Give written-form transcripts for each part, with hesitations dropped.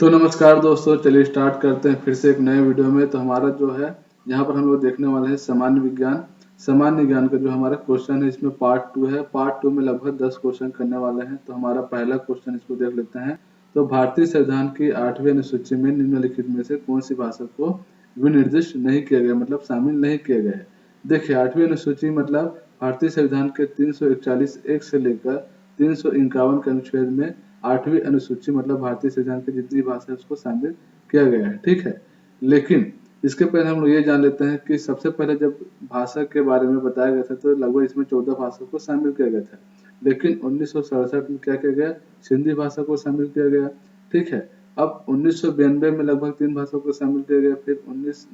तो नमस्कार दोस्तों, चलिए स्टार्ट करते हैं फिर से एक नए वीडियो में। तो हमारा जो है यहाँ पर हम लोग देखने वाले हैं सामान्य विज्ञान। सामान्य ज्ञान का जो हमारा क्वेश्चन है, इसमें पार्ट 2 है। पार्ट 2 में लगभग 10 क्वेश्चन करने वाले हैं। तो हमारा पहला क्वेश्चन इसको देख लेते हैं। तो भारतीय संविधान की 8वीं अनुसूची में निम्नलिखित में से कौन सी भाषा को विनिर्दिष्ट नहीं किया गया, मतलब शामिल नहीं किया गया है। देखिए, 8वीं अनुसूची मतलब भारतीय संविधान के 341 एक से लेकर 351 के अनुच्छेद में 8वीं अनुसूची मतलब भारतीय संविधान की जितनी भाषा है उसको शामिल किया गया है, ठीक है। लेकिन इसके पहले हम लोग ये जान लेते हैं कि सबसे पहले जब भाषा के बारे में बताया गया था तो लगभग इसमें 14 भाषा को शामिल किया गया था। लेकिन 1967 में क्या किया गया, सिंधी भाषा को शामिल किया गया, ठीक है। अब 1992 में लगभग 3 भाषाओं को शामिल किया गया, फिर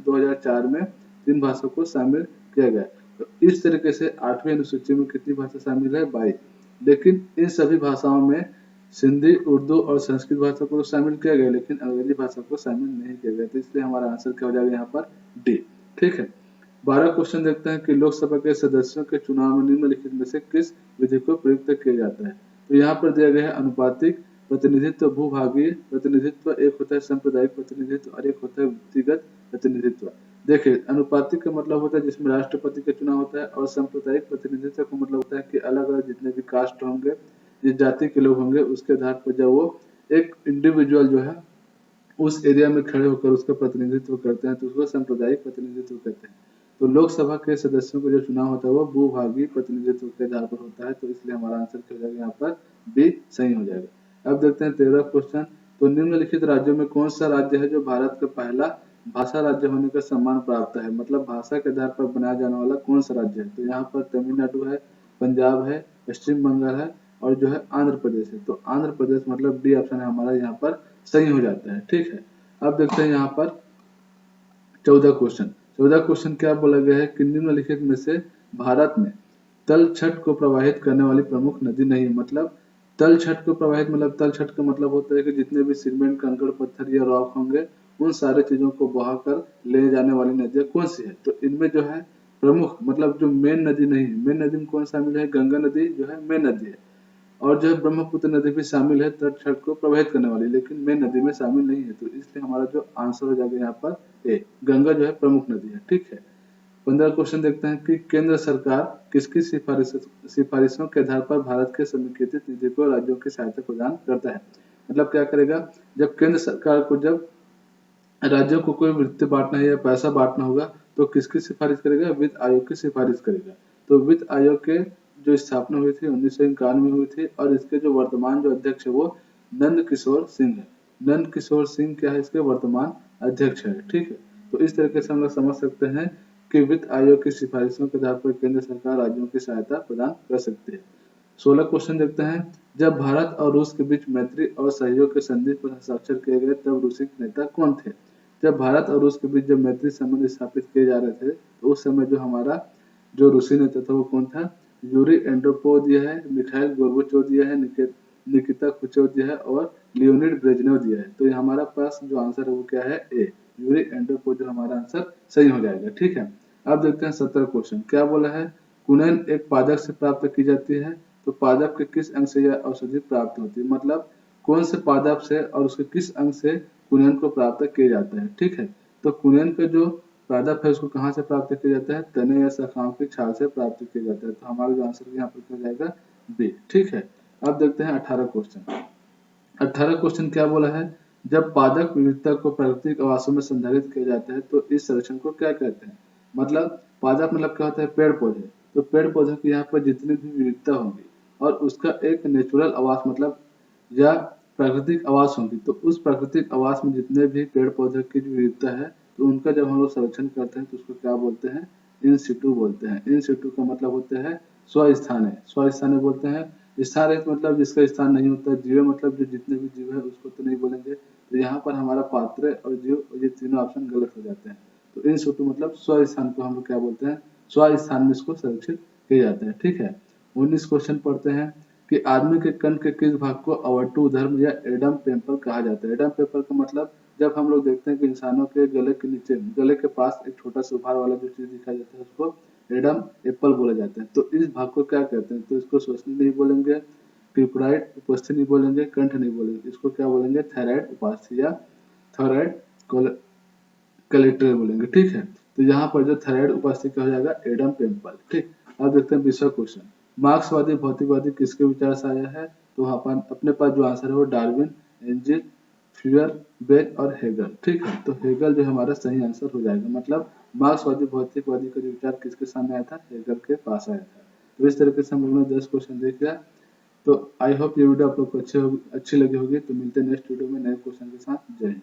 2004 में 3 भाषाओं को शामिल किया गया। तो इस तरीके से 8वीं अनुसूची में कितनी भाषा शामिल है, 22। लेकिन इन सभी भाषाओं में सिंधी, उर्दू और संस्कृत भाषा को शामिल किया गया, लेकिन अंग्रेजी भाषा को शामिल नहीं किया गया। तो इसलिए हमारा आंसर क्या हो जाएगा यहाँ पर, डी, ठीक है। 12 क्वेश्चन देखते हैं कि लोकसभा के सदस्यों के चुनाव में निम्नलिखित में से किस विधि को प्रयुक्त किया जाता है। तो यहाँ पर दिया गया है अनुपातिक प्रतिनिधित्व, भूभागीय प्रतिनिधित्व, एक होता है सांप्रदायिक प्रतिनिधित्व और एक होता है व्यक्तिगत प्रतिनिधित्व। देखिए, अनुपातिक का मतलब होता है जिसमें राष्ट्रपति का चुनाव होता है, और सांप्रदायिक प्रतिनिधित्व का मतलब होता है कि अलग अलग जितने भी कास्ट होंगे, जिस जाति के लोग होंगे, उसके आधार पर जब वो एक इंडिविजुअल जो है उस एरिया में खड़े होकर उसका प्रतिनिधित्व करते हैं तो उसको सांप्रदायिक प्रतिनिधित्व कहते हैं। तो लोकसभा के सदस्यों का जो चुनाव होता है वो भूभागीय प्रतिनिधित्व के आधार पर होता है। तो इसलिए हमारा आंसर क्या हो जाएगा यहाँ पर, बी सही हो जाएगा। अब देखते हैं 13 क्वेश्चन। तो निम्नलिखित राज्यों में कौन सा राज्य है जो भारत का पहला भाषा राज्य होने का सम्मान प्राप्त है, मतलब भाषा के आधार पर बनाया जाने वाला कौन सा राज्य है। तो यहाँ पर तमिलनाडु है, पंजाब है, पश्चिम बंगाल है और जो है आंध्र प्रदेश है। तो आंध्र प्रदेश मतलब डी ऑप्शन है हमारा यहाँ पर सही हो जाता है, ठीक है। अब देखते हैं यहाँ पर 14 क्वेश्चन। 14 क्वेश्चन क्या बोला गया है कि निम्नलिखित में से भारत में तल छट को प्रवाहित करने वाली प्रमुख नदी नहीं है। मतलब तल छट को प्रवाहित, मतलब तल छट का मतलब होता है कि जितने भी सीमेंट, कंकड़, पत्थर या रॉक होंगे उन सारे चीजों को बहाकर ले जाने वाली नदियां कौन सी है। तो इनमें जो है प्रमुख मतलब जो मेन नदी नहीं है, मेन नदी में कौन शामिल है, गंगा नदी जो है मेन नदी है। और जो है ब्रह्मपुत्र नदी भी शामिल है तट छट को प्रभावित करने वाली, लेकिन मेन नदी में शामिल नहीं है। तो इसलिए हमारा जो आंसर हो जाएगा यहाँ पर ए, गंगा जो है प्रमुख नदी है, ठीक है। 15 क्वेश्चन देखते हैं कि केंद्र सरकार किसकी सिफारिशों के आधार पर भारत के समेकित निधि को राज्यों की सहायता प्रदान करता है। मतलब क्या करेगा, जब केंद्र सरकार को जब राज्यों को कोई वृत्ति बांटना है या पैसा बांटना होगा तो किसकी सिफारिश करेगा, वित्त आयोग की सिफारिश करेगा। तो वित्त आयोग के जो स्थापना हुई थी 1991 में हुई थी, और इसके जो वर्तमान जो अध्यक्ष है वो नंद किशोर सिंह है। नंद किशोर सिंह क्या है, इसके वर्तमान अध्यक्ष है, ठीक है। तो इस तरीके से हम लोग समझ सकते हैं कि वित्त आयोग की सिफारिशों के आधार पर केंद्र सरकार राज्यों की सहायता प्रदान कर सकती है। 16 क्वेश्चन देखते हैं। जब भारत और रूस के बीच मैत्री और सहयोग के संधि पर हस्ताक्षर किए गए तब रूसी नेता कौन थे। जब भारत और रूस के बीच जब मैत्री संबंध स्थापित किए जा रहे थे तो उस समय जो हमारा जो रूसी नेता था वो कौन था, यूरी एंड्रोपोव दिया है, मिखाइल गोर्बाचोव दिया है, निकिता खुचेव दिया है और लियोनिड ब्रेजनेव दिया है। तो ये हमारा पास जो आंसर है वो क्या है, ए, यूरी एंड्रोपोव जो हमारा आंसर सही हो जाएगा, ठीक है। अब देखते हैं 17 क्वेश्चन क्या बोला है। कुनैन एक पादप से प्राप्त की जाती है, तो पादप के किस अंग से यह औषधि प्राप्त होती है, मतलब कौन से पादप से और उसके किस अंग से कुनैन को प्राप्त किया जाता है, ठीक है। तो कुनैन का जो पादप है उसको कहाँ से प्राप्त किया जाता है, तने या शाखाओं की छाल से प्राप्त किया जाता है। तो हमारा जो आंसर यहाँ पर क्या जाएगा, बी, ठीक है। अब देखते हैं 18 क्वेश्चन। 18 क्वेश्चन क्या बोला है, जब पादप विविधता को प्राकृतिक आवासों में संधारित किया जाता है तो इस संरक्षण को क्या कहते हैं। मतलब पादप मतलब क्या होता है, पेड़ पौधे। तो पेड़ पौधे की यहाँ पर जितनी भी विविधता होंगी और उसका एक नेचुरल आवास मतलब या प्राकृतिक आवास होंगी, तो उस प्राकृतिक आवास में जितने भी पेड़ पौधे की जो विविधता है तो उनका जब हम लोग संरक्षण करते हैं तो उसको क्या बोलते हैं, इन सिटू बोलते हैं। इन सिटू का मतलब होता है स्वस्थानीय, स्वस्थानीय बोलते हैं। स्थान रहित मतलब जिसका स्थान नहीं होता, जीव मतलब जो जितने भी जीव है उसको तो नहीं बोलेंगे। तो यहाँ पर हमारा पात्र और जीव ये तीनों ऑप्शन गलत हो जाते हैं। तो इन सिटू मतलब स्वस्थान को हम लोग क्या बोलते हैं, स्वस्थान में इसको संरक्षित किया जाता है, ठीक है। 19 क्वेश्चन पढ़ते हैं कि आदमी के कंठ के किस भाग को अवटु धर्म या एडम पेम्पल कहा जाता है। एडम पेम्पल का मतलब जब हम लोग देखते हैं कि इंसानों के गले के नीचे, गले के पास एक छोटा सा उभार वाला जो चीज दिखाई देता है उसको एडम एप्पल बोला जाता है। तो इस भाग को क्या कहते हैं, तो इसको श्वसनी नहीं बोलेंगे, क्रिप्राइट उपस्थि नहीं बोलेंगे, कंठ नहीं बोलेंगे, इसको क्या बोलेंगे, थायराइड उपास्थि या थायराइड कलेक्टर बोलेंगे। ठीक है, तो यहाँ पर जो थायराइड उपास्थि का हो जाएगा एडम पेम्पल। ठीक, अब देखते हैं 20वां क्वेश्चन। मार्क्सवादी भौतिकवादी किसके विचार से आया है? तो अपने पास जो आंसर है वो डार्विन, एंजिल, फ्यूअर, बेल और हेगल। ठीक है, तो हेगल जो हमारा सही आंसर हो जाएगा। मतलब मार्क्सवादी भौतिकवादी का जो विचार किसके सामने आया था? हेगल के पास आया था। तो इस तरीके से हम लोगों ने 10 क्वेश्चन देख लिया। तो आई होप ये वीडियो आप लोग को अच्छी लगी होगी। तो मिलते हैं नेक्स्ट वीडियो में नए क्वेश्चन के साथ। जय हिंद।